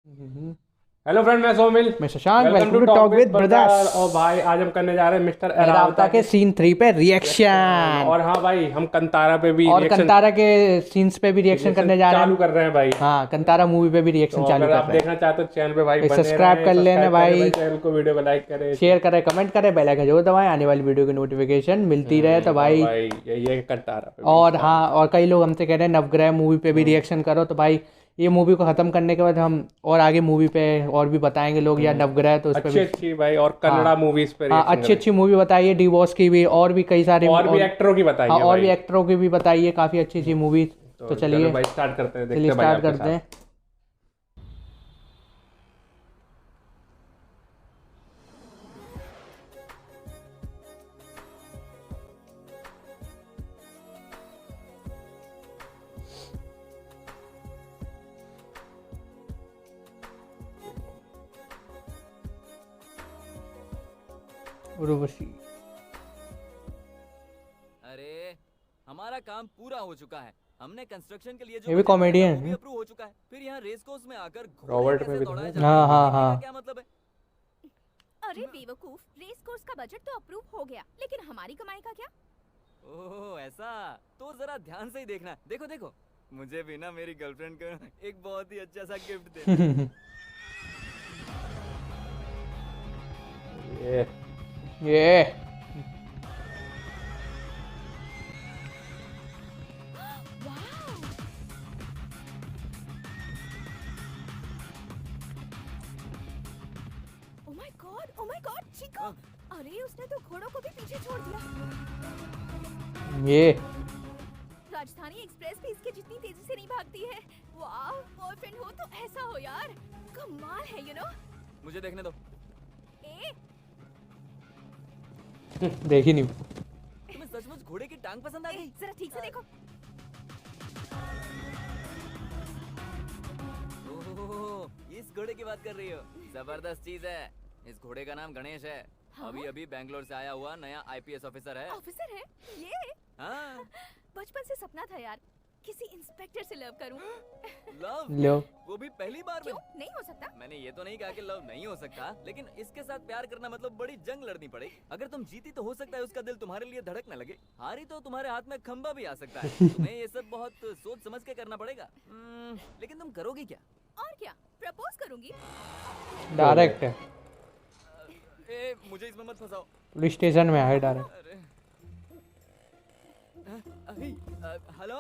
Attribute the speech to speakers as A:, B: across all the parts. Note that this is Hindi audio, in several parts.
A: हेलो फ्रेंड, मैं सोमिल।
B: मैं Shashank,
A: welcome to talk with brothers. और भाई आज हम करने जा रहे हैं मिस्टर
B: एरावता के सीन 3 पे
A: रिएक्शन।
B: रिएक्शन।
A: और हाँ भाई, हम कंतारा पे भी
B: और
A: रिएक्शन
B: कंतारा के सीन्स पे भी रिएक्शन करने जा रहे
A: चालू
B: हैं।
A: कर रहे हैं भाई।
B: हाँ, कंतारा मूवी पे भी रिएक्शन
A: तो
B: चालू
A: अगर
B: कर
A: आप
B: रहे
A: देखना चाहते हो चैनल पे भाई
B: हैं।
A: बने
B: सब्सक्राइब
A: रहें,
B: कर लेना
A: सब्सक्राइब करें
B: भाई।
A: चैनल को, वीडियो को लाइक करें।
B: शेयर करें, कमेंट करें, बेल आइकन जरूर दबाएं, आने वाली वीडियो की नोटिफिकेशन मिलती रहे तो
A: और
B: भाई।
A: भाई ये कंतारा पे भी
B: और
A: चालू।
B: हाँ, और कई लोग हमसे कह रहे हैं नवग्रह मूवी पे भी रिएक्शन करो, तो भाई ये मूवी को ख़त्म करने के बाद हम और आगे मूवी पे और भी बताएंगे लोग, या नवग्रह तो उस पे
A: अच्छी
B: भी।
A: अच्छी भाई और कन्नड़ा
B: हाँ
A: मूवीज पे
B: हाँ,
A: रिएक्शन
B: अच्छी
A: करें।
B: अच्छी मूवी बताइए, डिवोर्स की भी, और भी कई सारे
A: और भी एक्टरों की
B: हाँ,
A: बताइए
B: और भी
A: भाई।
B: एक्टरों की भी बताइए, काफ़ी अच्छी अच्छी मूवी। तो
A: तो चलो
B: चलिए
A: भाई स्टार्ट करते हैं, देखते
B: चलिए
A: हैं भाई
B: स्टार्ट
A: आपके
B: करते हैं।
A: साथ।
B: उर्वशी।
C: अरे हमारा काम पूरा हो चुका है। हमने कंस्ट्रक्शन के लिए जो
B: ये भी
C: बजट दिया था,
B: कॉमेडियन
C: वो भी
B: है।
C: अप्रूव हो चुका है। फिर यहाँ रेस कोर्स में आकर घोड़े
A: रॉबर्ट
C: कैसे
A: में भी
C: दौड़ाए
A: था।
C: जाते हैं,
B: हाँ
C: ये
B: हाँ
C: देखने का
B: हाँ।
C: क्या मतलब है?
D: अरे बेवकूफ, रेस कोर्स का बजट तो अप्रूव हो गया, लेकिन हमारी कमाई का क्या?
C: ओह ऐसा, तो जरा ध्यान से ही देखना। देखो देखो, मुझे भी ना मेरी गर्लफ्रेंड को एक बहुत ही अच्छा सा गिफ्ट देना।
A: ये
B: ये
D: ओ माय गॉड चिको, अरे उसने तो घोड़ों को भी पीछे छोड़ दिया।
B: ये
D: राजधानी एक्सप्रेस भी इसके जितनी तेजी से नहीं भागती है। वाह, बॉयफ्रेंड हो तो ऐसा हो यार, कमाल है यू नो।
C: मुझे देखने दो।
D: ए
B: देखी नहीं।
C: तुम्हें सचमुच घोड़े की टांग पसंद आ गई?
D: जरा ठीक से देखो।
C: ओह, इस घोड़े की बात कर रही हो? जबरदस्त चीज है। इस घोड़े का नाम गणेश है।
D: हाँ?
C: अभी अभी बैंगलोर से आया हुआ नया आईपीएस ऑफिसर है।
D: ऑफिसर है ये?
C: हाँ।
D: बचपन से सपना था यार, किसी इंस्पेक्टर से लव करूं।
C: लव?
B: लो।
C: वो भी पहली बार में?
D: क्यों नहीं हो सकता?
C: मैंने ये तो नहीं कहा कि लव नहीं हो सकता, लेकिन इसके साथ प्यार करना मतलब बड़ी जंग लड़नी पड़ेगी। अगर तुम जीती तो हो सकता है उसका दिल तुम्हारे लिए धड़कने लगे, हारी तो तुम्हारे हाथ में खंबा भी आ सकता है। तुम्हें ये सब बहुत सोच समझ के करना पड़ेगा। लेकिन तुम करोगी क्या?
D: और क्या, प्रपोज करूंगी।
B: डायरेक्ट है,
C: मुझे इसमें मत फंसाओ।
B: पुलिस स्टेशन में आए डायरेक्ट।
C: अरे अभी हेलो।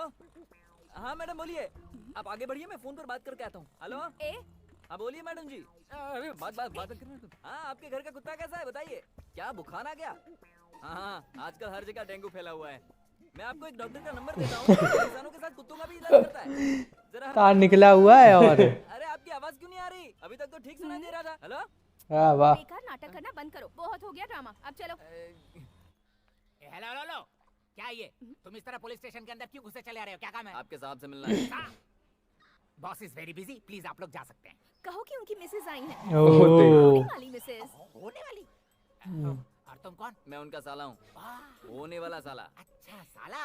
C: हाँ मैडम बोलिए। आप आगे बढ़िए, मैं फोन पर बात करके आता हूँ। हेलो।
D: ए
C: हाँ बोलिए मैडम जी। अरे बात करना। हाँ आपके घर का कुत्ता कैसा है बताइए? क्या बुखार आ गया? हाँ आजकल हर जगह डेंगू फैला हुआ है। मैं आपको एक डॉक्टर का नंबर देता हूँ, इंसानों के साथ कुत्तों का भी इलाज करता है। जरा
B: तार निकला हुआ है। और
C: अरे आपकी आवाज क्यों नहीं आ रही? अभी तक तो ठीक सुनाई दे रहा था। हेलो।
B: वाह वाह।
D: बेकार नाटक करना बंद करो, बहुत हो गया ड्रामा, अब चलो।
E: हेलो हेलो हेलो, क्या ये तुम इस तरह पुलिस स्टेशन के अंदर क्यों घुसे चले आ रहे हो? क्या काम है?
C: आपके साहब से मिलना है।
E: Boss is very busy, please आप लोग जा सकते हैं।
D: कहो कि उनकी मिसेज आई हैं।
B: ओह
D: होने वाली मिसेज।
E: होने वाली। और तुम कौन?
C: मैं उनका साला हूँ, होने वाला साला।
E: अच्छा साला।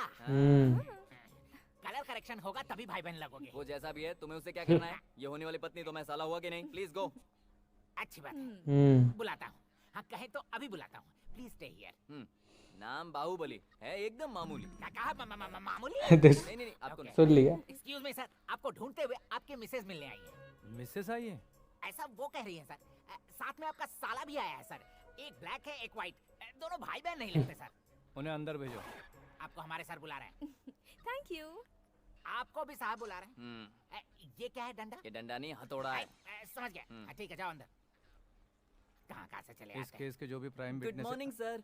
E: कलर करेक्शन होगा तभी भाई बहन लगोगे।
C: वो जैसा भी है, तुम्हें उससे क्या करना है? ये होने वाली पत्नी तो मैं साला हुआ कि नहीं? Please go.
E: अच्छी बात है, बुलाता हूँ। हाँ कहे तो अभी बुलाता हूँ, प्लीज स्टे हियर।
C: नाम बाहुबली है, एकदम मामूली।
E: क्या कहा? मामूली?
C: नहीं नहीं आपको नहीं।
B: सुन लिया।
E: एक्सक्यूज मी सर, आपको ढूंढते हुए आपके मिसेज मिलने आई है।
F: मिसेस आई है?
E: ऐसा वो कह रही है सर। साथ में आपका साला भी आया है सर। एक ब्लैक है एक व्हाइट, दोनों भाई बहन नहीं लगते सर।
F: उन्हें अंदर भेजो।
E: आपको हमारे सर बुला रहे हैं।
D: Thank you.
E: आपको भी साहब बुला रहे हैं। ये क्या है? डंडा?
C: ये डंडा नहीं हथौड़ा है।
E: समझ गया। ठीक है जाओ अंदर। कहाँ से चले
F: इस
E: आते हैं?
F: केस के जो भी prime
C: good
F: witness
C: morning sir.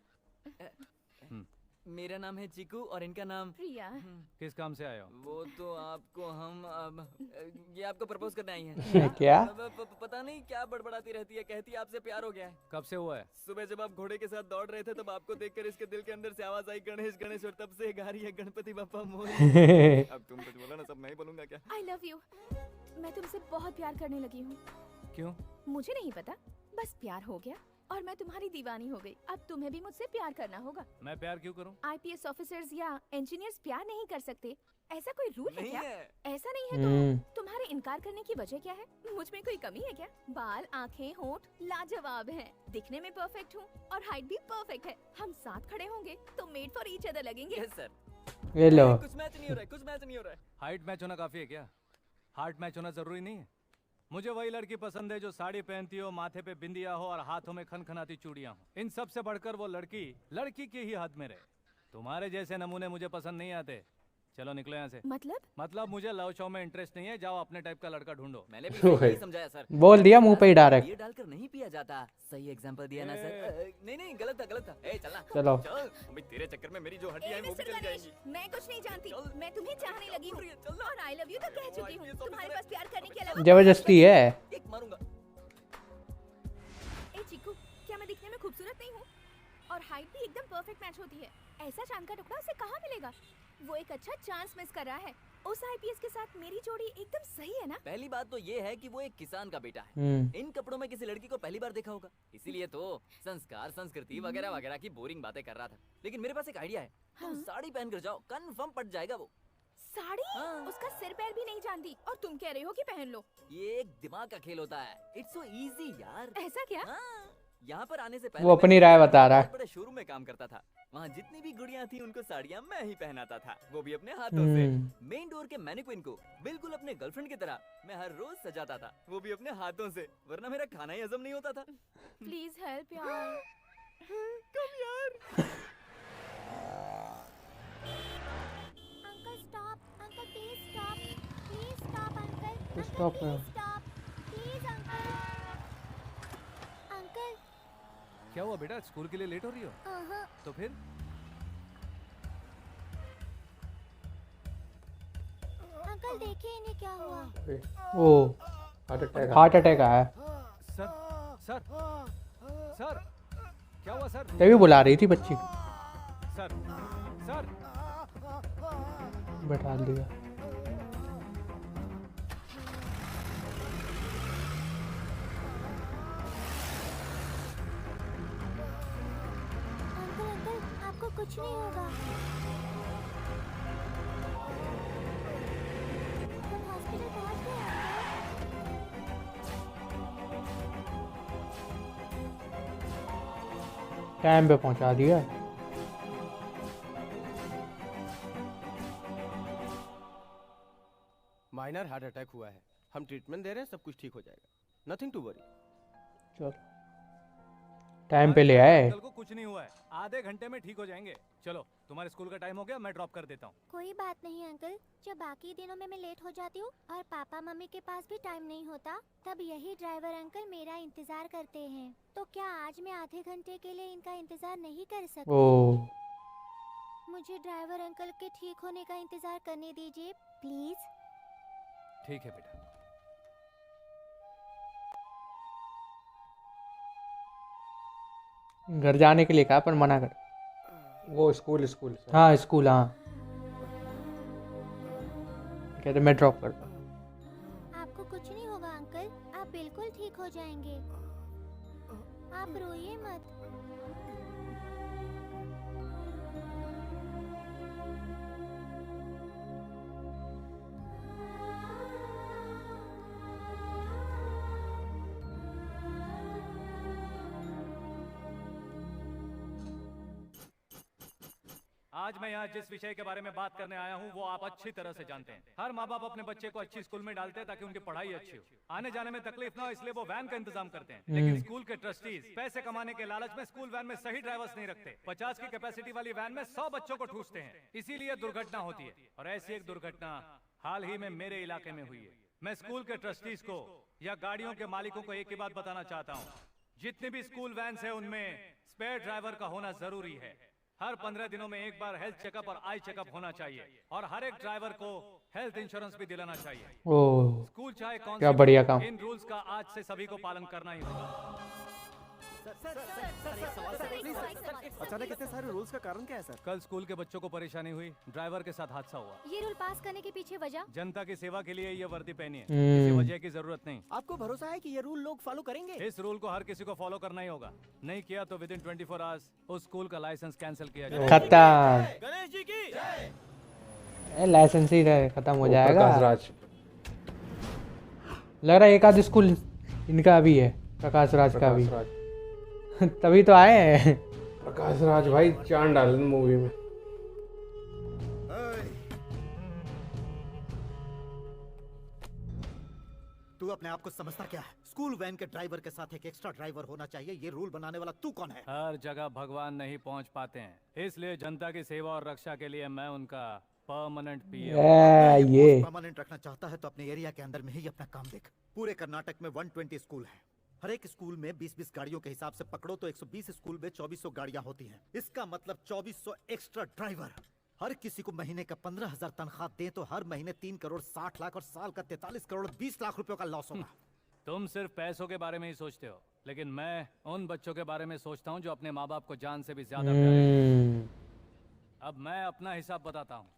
C: मेरा नाम है चीकू और इनका नाम
D: प्रिया।
F: किस काम से आए हो?
C: वो तो आपको हम ये आपको प्रपोज करने आई हैं।
B: क्या?
C: पता नहीं क्या बड़बड़ाती रहती है, कहती है आपसे प्यार हो गया है।
F: कब से हुआ है?
C: सुबह जब आप घोड़े के साथ दौड़ रहे थे तब आपको देखकर इसके दिल के अंदर से आवाज आई गणेश गणेश, और तब से गा रही है गणपति बप्पा मोरया। अब तुम कुछ बोलो ना, सब मैं ही बोलूंगा क्या?
D: I love you. मैं तुमसे बहुत प्यार करने लगी हूँ।
F: क्यों?
D: मुझे नहीं पता, बस प्यार हो गया और मैं तुम्हारी दीवानी हो गई। अब तुम्हें भी मुझसे प्यार करना होगा।
F: मैं प्यार क्यों करूं?
D: आईपीएस ऑफिसर्स या इंजीनियर्स प्यार नहीं कर सकते, ऐसा कोई रूल है
C: नहीं
D: क्या?
C: है।
D: ऐसा नहीं है तो तुम्हारे इनकार करने की वजह क्या है? मुझ में कोई कमी है क्या? बाल, आँखें, होंठ लाजवाब हैं। दिखने में परफेक्ट हूँ और हाइट भी परफेक्ट है। हम साथ खड़े होंगे तो मेड फॉर ईच अदर लगेंगे।
C: Yes sir.
B: ये लो।
C: कुछ मैच नहीं हो रहा है, कुछ मैच नहीं हो रहा है।
F: हाइट मैच होना काफी है क्या? हार्ट मैच होना जरूरी नहीं है। मुझे वही लड़की पसंद है जो साड़ी पहनती हो, माथे पे बिंदिया हो और हाथों में खनखनाती चूड़ियां हो। इन सब से बढ़कर वो लड़की लड़की के ही हाथ में रहे। तुम्हारे जैसे नमूने मुझे पसंद नहीं आते। चलो निकलो यहाँ से। मतलब मुझे लव शो में इंटरेस्ट नहीं है। जाओ अपने टाइप का लड़का ढूंढो।
C: मैंने भी यही समझाया सर।
B: बोल दिया मुंह पे ही डायरेक्ट।
C: ये डालकर नहीं पिया जाता। सही एग्जांपल दिया ना सर। नहीं गलत था। ए चलना।
B: चलो।
C: चल अभी तेरे चक्कर में मेरी जो हड्डियां हैं वो भी चली जाएंगी।
D: मैं कुछ नहीं जानती। मैं तुम्हें चाहने लगी हूँ और आई लव यू तो कह चुकी हूँ। तुम्हारे पास प्यार करने के अलावा
B: जबरदस्ती है।
C: एक मारूंगा।
D: ए चिकू, क्या मैं दिखने में खूबसूरत नहीं हूँ? और हाइट भी एकदम परफेक्ट मैच होती है। ऐसा चांद का टुकड़ा उसे कहाँ मिलेगा? वो एक अच्छा चांस मिस कर रहा है। उस आईपीएस के साथ मेरी जोड़ी एकदम सही है ना?
C: पहली बात तो ये है कि वो एक किसान का बेटा है। इन कपड़ों में किसी लड़की को पहली बार देखा होगा, इसीलिए तो संस्कार, संस्कृति वगैरह वगैरह की बोरिंग बातें कर रहा था। लेकिन मेरे पास एक आइडिया है। तुम साड़ी पहन कर जाओ, कंफर्म पट जाएगा वो।
D: साड़ी? उसका सिर पैर भी नहीं जानती और तुम कह रहे हो कि पहन लो।
C: ये एक दिमाग का खेल होता है। इट्स सो इजी यार।
D: ऐसा क्या?
C: यहाँ पर आने से पहले
B: वो अपनी राय बता रहा है।
C: बड़े शोरूम में काम करता था। वहाँ जितनी भी गुड़ियाँ थी उनको साड़ियाँ मैं ही पहनाता था, वो भी अपने हाथों से। मेन डोर के मैनिक्विन को बिल्कुल अपने गर्लफ्रेंड की तरह मैं हर रोज सजाता था, वो भी अपने हाथों से, वरना मेरा खाना ही हजम नहीं होता था।
D: प्लीज हेल्प यार।
C: कम यार।
G: Uncle stop, uncle please stop uncle.
B: Stop
G: please uncle. Uncle
F: क्या हुआ बेटा, स्कूल के लिए लेट हो रही हो? तो फिर
G: अंकल देखिए इन्हें क्या हुआ।
B: ओ हार्ट अटैक आया।
F: सर सर सर क्या हुआ सर?
B: तभी बुला रही थी बच्ची।
F: सर सर
B: बैठा दिया।
G: अंकल आपको कुछ नहीं होगा। हम हॉस्पिटल पहुंच गए
B: टाइम पे पहुंचा दिया।
H: माइनर हार्ट अटैक हुआ है। हम ट्रीटमेंट दे रहे हैं, सब कुछ ठीक हो जाएगा। Nothing to worry.
B: चलो टाइम पे ले आए।
F: अंकल को कुछ नहीं हुआ है, आधे घंटे में ठीक हो जाएंगे। चलो तुम्हारे स्कूल का टाइम हो गया, मैं ड्रॉप कर देता हूँ।
G: कोई बात नहीं अंकल, जब बाकी दिनों में मैं लेट हो जाती हूँ और पापा मम्मी के पास भी टाइम नहीं होता, तब यही ड्राइवर अंकल मेरा इंतजार करते हैं। तो क्या आज मैं आधे घंटे के लिए इनका इंतजार नहीं कर सकती? मुझे ड्राइवर अंकल के ठीक होने का इंतजार करने दीजिए प्लीज।
F: ठीक है बेटा।
B: घर जाने के लिए कहा पर मना कर।
A: वो स्कूल
B: हाँ स्कूल, हाँ कहते मैं ड्रॉप करता हूँ।
G: आपको कुछ नहीं होगा अंकल, आप बिल्कुल ठीक हो जाएंगे। आप रोइए मत।
F: आज मैं यहाँ जिस विषय के बारे में बात करने आया हूँ वो आप अच्छी तरह से जानते हैं। हर माँ बाप अपने बच्चे को अच्छी स्कूल में डालते हैं ताकि उनकी पढ़ाई अच्छी हो, आने जाने में तकलीफ ना हो, इसलिए वो वैन का इंतजाम करते हैं। लेकिन स्कूल के ट्रस्टीज पैसे कमाने के लालच में स्कूल वैन में सही ड्राइवर्स नहीं रखते। 50 की कैपेसिटी वाली वैन में 100 बच्चों को ठूसते हैं, इसीलिए दुर्घटना होती है। और ऐसी एक दुर्घटना हाल ही में मेरे इलाके में हुई है। मैं स्कूल के ट्रस्टीज को या गाड़ियों के मालिकों को एक ही बात बताना चाहता हूँ, जितनी भी स्कूल वैन है उनमें स्पेयर ड्राइवर का होना जरूरी है। हर 15 दिनों में एक बार हेल्थ चेकअप और आई चेकअप होना चाहिए और हर एक ड्राइवर को हेल्थ इंश्योरेंस भी दिलाना चाहिए। स्कूल चाहे कौन
B: क्या बढ़िया काम।
F: इन रूल्स का आज से सभी को पालन करना ही होगा।
H: अचानक इतने सारे रूल्स का कारण क्या है सर?
F: कल स्कूल के बच्चों को परेशानी हुई, ड्राइवर के साथ हादसा हुआ।
D: ये रूल पास करने के पीछे वजह?
F: जनता की सेवा के लिए ये वर्दी पहनी है, किसी वजह की जरूरत नहीं।
H: आपको भरोसा है कि ये रूल लोग फॉलो करेंगे?
F: इस रूल को हर किसी को फॉलो करना ही होगा, नहीं किया तो विद इन 24 आवर्स उस स्कूल का लाइसेंस कैंसिल किया जाएगा।
B: खत्म।
H: गणेश जी की
B: लाइसेंस ही खत्म हो जाएगा।
A: प्रकाश राज।
B: लग रहा है एक आध स्कूल इनका भी है, प्रकाश राज का भी।
A: प्रकाश राज।
B: तभी तो आए हैं।
A: प्रकाश राज भाई चांद डाल मूवी में।
I: तू अपने आप को समझता क्या है? स्कूल वैन के ड्राइवर के साथ एक एक्स्ट्रा ड्राइवर होना चाहिए, ये रूल बनाने वाला तू कौन है?
F: हर जगह भगवान नहीं पहुंच पाते हैं, इसलिए जनता की सेवा और रक्षा के लिए मैं उनका परमानेंट पीएम।
B: ये
I: परमानेंट रखना चाहता है तो अपने एरिया के अंदर में ही अपना काम देख। पूरे कर्नाटक में 120 स्कूल हैं। हर एक स्कूल में 20-20 गाड़ियों के हिसाब से पकड़ो तो 120 स्कूल में 2400 गाड़ियां होती हैं। इसका मतलब 2400 एक्स्ट्रा ड्राइवर। हर किसी को महीने का 15,000 तनख्वाह दें तो हर महीने 3 करोड़ 60 लाख और साल का 43 करोड़ 20 लाख रुपयों का लॉस होगा।
F: तुम सिर्फ पैसों के बारे में ही सोचते हो, लेकिन मैं उन बच्चों के बारे में सोचता हूँ जो अपने माँ बाप को जान से भी ज्यादा प्यारे हैं। अब मैं अपना हिसाब बताता हूँ।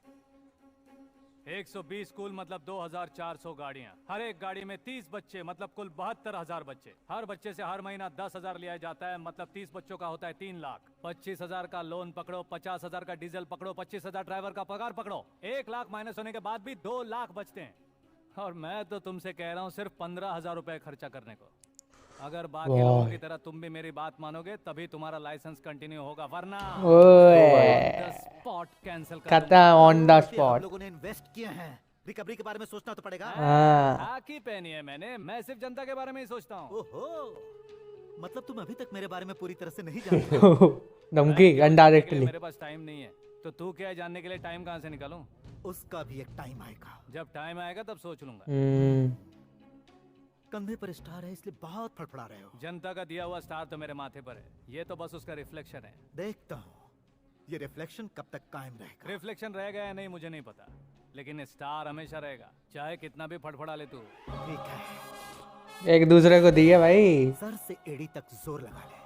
F: 120 स्कूल मतलब 2,400 गाड़ियाँ। हर एक गाड़ी में 30 बच्चे मतलब कुल 72,000 बच्चे। हर बच्चे से हर महीना 10,000 लिया जाता है, मतलब 30 बच्चों का होता है 3 लाख। 25,000 का लोन पकड़ो, 50,000 का डीजल पकड़ो, 25,000 ड्राइवर का पगार पकड़ो, 1 लाख माइनस होने के बाद भी 2 लाख बचते हैं। और मैं तो तुमसे कह रहा हूँ सिर्फ 15,000 रुपए खर्चा करने को। अगर बाकी लोगों की तरह तुम भी मेरी बात मानोगे तभी तुम्हारा लाइसेंस कंटिन्यू होगा, वरना स्पॉट कैंसिल कर
B: खत्म ऑन द स्पॉट।
I: लोगों ने इन्वेस्ट किए हैं, रिकवरी के बारे में सोचना तो पड़ेगा।
F: खाकी पहनी है मैंने, मैं सिर्फ जनता के बारे में ही सोचता हूँ।
I: ओहो, मतलब तुम अभी तक मेरे बारे में पूरी तरह से नहीं जानते।
B: धमकी इनडायरेक्टली।
F: मेरे पास टाइम नहीं है तो तू क्या है जानने के लिए टाइम कहाँ से निकालूं?
I: उसका भी एक टाइम आएगा।
F: जब टाइम आएगा तब सोच लूंगा।
I: कंधे पर स्टार है इसलिए बहुत फड़फड़ा रहे हो।
F: जनता का दिया हुआ स्टार तो मेरे माथे पर है, ये तो बस उसका रिफ्लेक्शन है।
I: देखता हूँ ये रिफ्लेक्शन कब तक कायम रहेगा।
F: रिफ्लेक्शन रहेगा या नहीं मुझे नहीं पता, लेकिन स्टार हमेशा रहेगा, चाहे कितना भी फड़फड़ा ले तू।
I: ठीक है,
B: एक दूसरे को दिए भाई।
I: सर से एड़ी तक जोर लगा ले,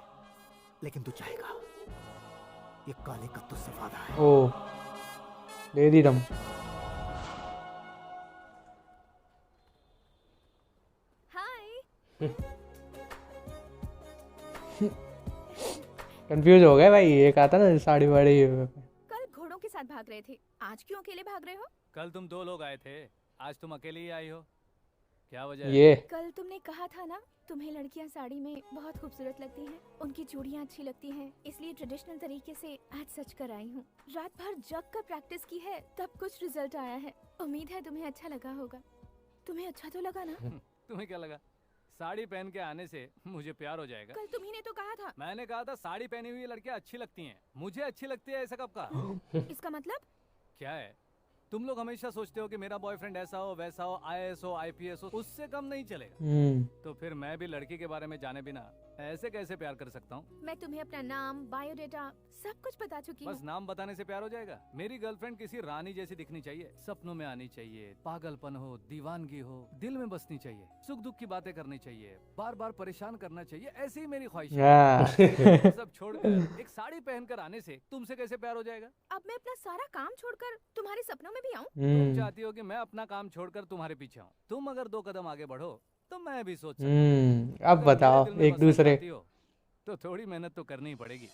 I: लेकिन तू चाहेगा ये काले का तुझसे वादा है।
B: ओ दे दी दम। कंफ्यूज हो गए भाई, एक आता ना साड़ी वाड़ी।
D: कल घोड़ों के साथ भाग रहे थे, आज क्यों अकेले भाग रहे हो?
F: कल तुम 2 लोग आए थे, आज तुम अकेले ही आई हो, क्या वजह है?
B: ये
D: कल तुमने कहा था ना तुम्हें लड़कियां साड़ी में बहुत खूबसूरत लगती हैं, उनकी चूड़ियां अच्छी लगती हैं, इसलिए ट्रेडिशनल तरीके से आज सच कर आई हूँ। रात भर जग कर प्रैक्टिस की है तब कुछ रिजल्ट आया है। उम्मीद है तुम्हें अच्छा लगा होगा। तुम्हें अच्छा तो लगा ना?
F: तुम्हें क्या लगा साड़ी पहन के आने से मुझे प्यार हो जाएगा?
D: कल तुम्ही ने तो कहा था।
F: मैंने कहा था साड़ी पहनी हुई लड़कियां अच्छी लगती हैं, मुझे अच्छी लगती है, ऐसा कब कहा?
D: इसका मतलब
F: क्या है? तुम लोग हमेशा सोचते हो कि मेरा बॉयफ्रेंड ऐसा हो वैसा हो, IAS हो IPS हो, उससे कम नहीं चलेगा। तो फिर मैं भी लड़की के बारे में जाने बिना ऐसे कैसे प्यार कर सकता हूँ?
D: मैं तुम्हें अपना नाम, बायोडेटा सब कुछ बता चुकी हूँ।
F: बस नाम बताने से प्यार हो जाएगा? मेरी गर्लफ्रेंड किसी रानी जैसी दिखनी चाहिए, सपनों में आनी चाहिए, पागलपन हो, दीवानगी हो, दिल में बसनी चाहिए, सुख दुख की बातें करनी चाहिए, बार बार परेशान करना चाहिए, ऐसी ही मेरी ख्वाहिश है। सब छोड़कर एक साड़ी पहनकर आने से तुमसे कैसे प्यार हो जाएगा?
D: अब मैं अपना सारा काम छोड़कर तुम्हारे सपनों में भी आऊँ?
F: तुम चाहती हो कि मैं अपना काम छोड़कर तुम्हारे पीछे आऊँ? तुम अगर 2 कदम आगे बढ़ो तो मैं भी सोच सकता हूँ।
B: अब बताओ एक दूसरे।
F: तो थोड़ी मेहनत तो करनी ही पड़ेगी।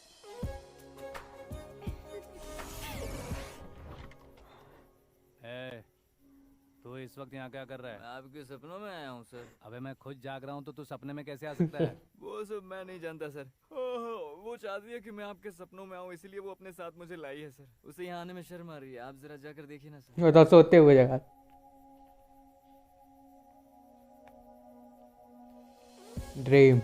F: तू इस वक्त यहाँ क्या कर रहा है?
C: मैं आपके सपनों में आया हूँ सर।
F: अबे मैं खुद जाग रहा हूँ तो तू सपने में कैसे आ सकता है?
C: वो सब मैं नहीं जानता सर। वो चाहती है कि मैं आपके सपनों में आऊँ, इसलिए वो अपने साथ मुझे लाई है सर। उसे यहाँ आने में शर्म आ रही है, आप जरा जाकर देखिए ना सर।
B: वो तो सोते हुए जगह। ड्रीम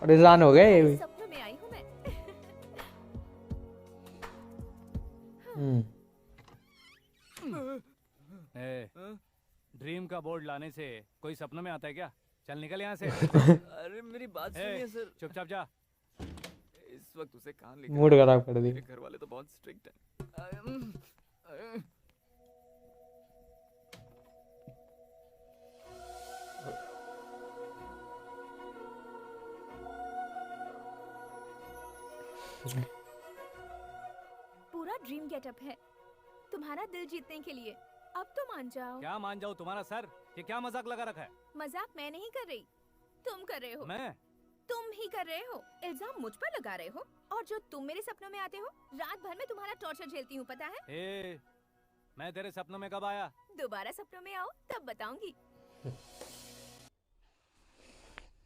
B: परेशान हो गए ये भी।
D: सपनों में आई हूँ मैं।
F: ड्रीम का बोर्ड लाने से कोई सपनों में आता है क्या? चल निकल यहाँ से।
C: अरे मेरी बात सुनिए सर।
F: चुपचाप जा।
C: इस वक्त उसे कहाँ लेकर
B: मूड खराब कर दी।
C: मेरे घर वाले तो बहुत स्ट्रिक्ट हैं।
D: पूरा ड्रीम गेटअप है तुम्हारा दिल जीतने के लिए। अब तो मान जाओ।
F: क्या मान जाओ? तुम्हारा सर ये क्या मजाक लगा रखा है?
D: मजाक मैं नहीं कर रही, तुम कर रहे हो।
F: मैं
D: तुम ही कर रहे हो। इल्जाम मुझ पर लगा रहे हो। और जो तुम मेरे सपनों में आते हो, रात भर में तुम्हारा टॉर्चर झेलती हूँ, पता है?
F: ए, मैं तेरे सपनों में कब आया?
D: दोबारा सपनों में आओ तब बताऊंगी।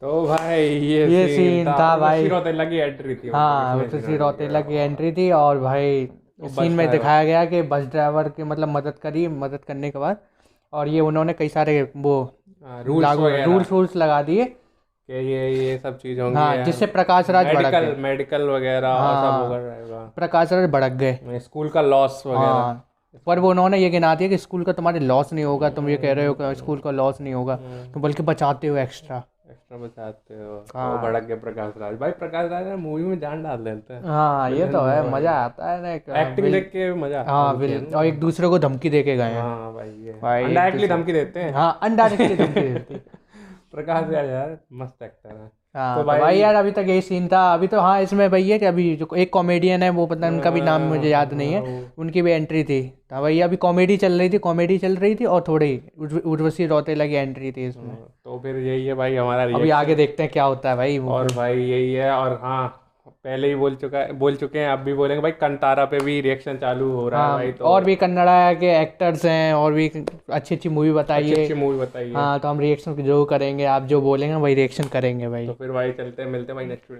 A: तो भाई ये
B: सीन था भाई।
A: उर्वशी रौतेला की एंट्री थी।
B: हाँ, उर्वशी रौतेला की एंट्री थी। और भाई सीन में दिखाया गया कि बस ड्राइवर की मतलब मदद करने के बाद, और ये उन्होंने कई सारे वो रूल्स लगा दिए
A: कि ये सब चीज होंगी।
B: हाँ, जिससे प्रकाश राज भड़क गए।
A: मेडिकल वगैरह सब होगा रहेगा।
B: प्रकाश राज भड़क गए,
A: स्कूल का लॉस वगैरह।
B: हाँ, पर वो उन्होंने ये गिना दिया कि स्कूल का तुम्हारे लॉस नहीं होगा। तुम ये कह रहे हो कि स्कूल का लॉस नहीं होगा, तुम बल्कि बचाते हो एक्स्ट्रा
A: बचाते हो। वो भड़क गए प्रकाश राज। भाई प्रकाश राज ने मूवी में जान डाल देते हैं।
B: हाँ, ये तो है, मजा आता है ना,
A: एक्टिंग देख के मजा।
B: हाँ, और एक दूसरे को धमकी दे के गए हैं।
A: हाँ भाई, इनडायरेक्टली धमकी देते हैं।
B: हाँ, इनडायरेक्टली धमकी देते हैं।
A: प्रकाश राज यार मस्त एक्टर है।
B: हाँ,
A: तो
B: भाई यार अभी तक यही सीन था। अभी तो हाँ, इसमें भाई है कि अभी जो एक कॉमेडियन है, वो पता उनका भी नाम मुझे याद नहीं है, उनकी भी एंट्री थी। हाँ भाई, अभी कॉमेडी चल रही थी और थोड़ी उर्वशी रौतेला की एंट्री थी इसमें।
A: तो फिर यही है भाई हमारा
B: अभी आगे देखते हैं क्या होता है भाई।
A: और भाई यही है। और हाँ, पहले ही बोल चुके हैं, अब भी बोलेंगे भाई, कंतारा पे भी रिएक्शन चालू हो रहा है भाई। तो
B: और भी कन्नड़ा के एक्टर्स हैं, और भी अच्छी मूवी बताइए। हाँ, तो हम रिएक्शन जरूर करेंगे। आप जो बोलेंगे वही रिएक्शन करेंगे भाई।
A: तो फिर भाई चलते हैं, मिलते हैं भाई नेक्स्ट वीडियो।